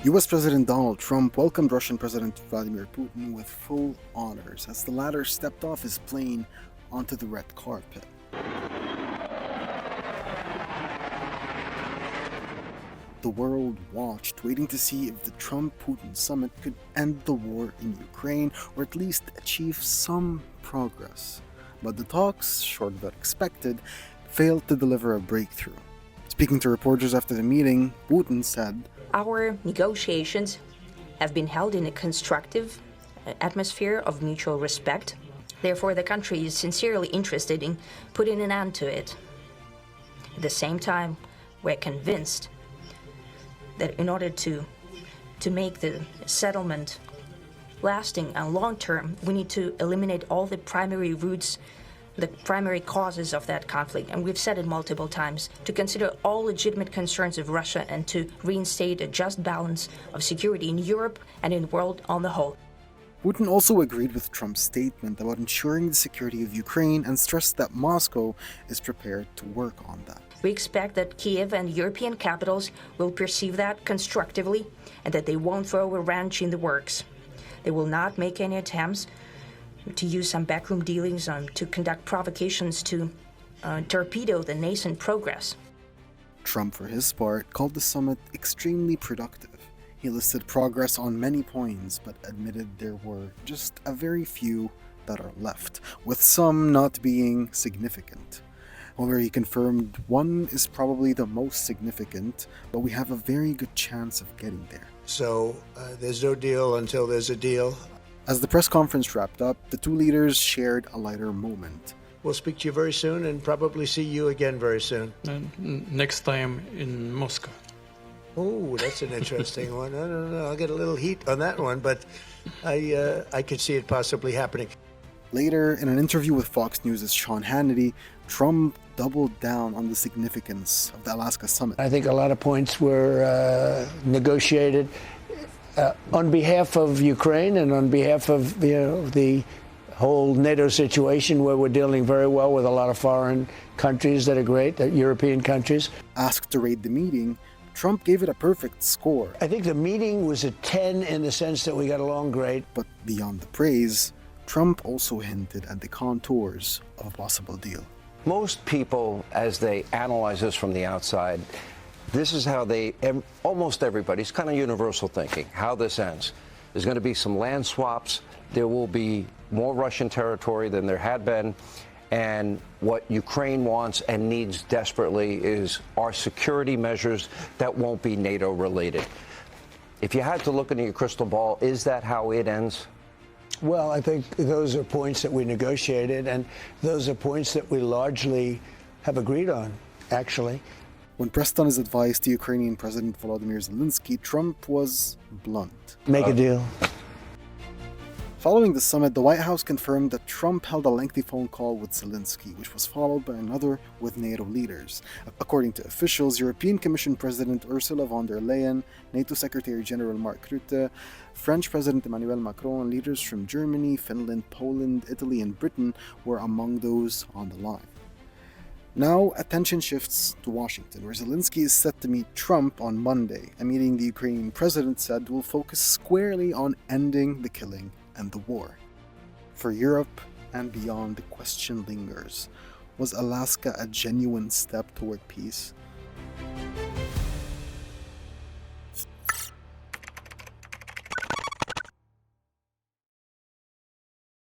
US President Donald Trump welcomed Russian President Vladimir Putin with full honors as the latter stepped off his plane onto the red carpet. The world watched, waiting to see if the Trump-Putin summit could end the war in Ukraine or at least achieve some progress. But the talks, short of that expected, failed to deliver a breakthrough. Speaking to reporters after the meeting, Putin said, "Our negotiations have been held in a constructive atmosphere of mutual respect. Therefore, the country is sincerely interested in putting an end to it. At the same time, we're convinced that in order to make the settlement lasting and long-term, we need to eliminate all the primary roots, the primary causes of that conflict, and we've said it multiple times, to consider all legitimate concerns of Russia and to reinstate a just balance of security in Europe and in the world on the whole." Putin also agreed with Trump's statement about ensuring the security of Ukraine and stressed that Moscow is prepared to work on that. We expect that Kiev and European capitals will perceive that constructively and that they won't throw a wrench in the works. They will not make any attempts to use some backroom dealings to conduct provocations to torpedo the nascent progress. Trump, for his part, called the summit extremely productive. He listed progress on many points, but admitted there were just a very few that are left, with some not being significant. However, he confirmed one is probably the most significant, but we have a very good chance of getting there. So there's no deal until there's a deal. As the press conference wrapped up, the two leaders shared a lighter moment. We'll speak to you very soon and probably see you again very soon. Next time in Moscow. Oh, that's an interesting one. I don't know. I'll get a little heat on that one, but I could see it possibly happening. Later, in an interview with Fox News' Sean Hannity, Trump doubled down on the significance of the Alaska summit. I think a lot of points were negotiated on behalf of Ukraine and on behalf of the whole NATO situation, where we're dealing very well with a lot of foreign countries that are great, European countries. Asked to rate the meeting, Trump gave it a perfect score. I think the meeting was a 10 in the sense that we got along great. But beyond the praise, Trump also hinted at the contours of a possible deal. Most people, as they analyze this from the outside, this is how almost everybody's kind of universal thinking, how this ends. There's going to be some land swaps. There will be more Russian territory than there had been. And what Ukraine wants and needs desperately are security measures that won't be NATO related. If you had to look into your crystal ball, is that how it ends? Well, I think those are points that we negotiated, and those are points that we largely have agreed on, actually. When pressed on his advice to Ukrainian President Volodymyr Zelensky, Trump was blunt. Make a deal. Following the summit, the White House confirmed that Trump held a lengthy phone call with Zelensky, which was followed by another with NATO leaders. According to officials, European Commission President Ursula von der Leyen, NATO Secretary General Mark Rutte, French President Emmanuel Macron, and leaders from Germany, Finland, Poland, Italy, and Britain were among those on the line. Now, attention shifts to Washington, where Zelensky is set to meet Trump on Monday, a meeting the Ukrainian president said will focus squarely on ending the killing and the war. For Europe and beyond, the question lingers: was Alaska a genuine step toward peace?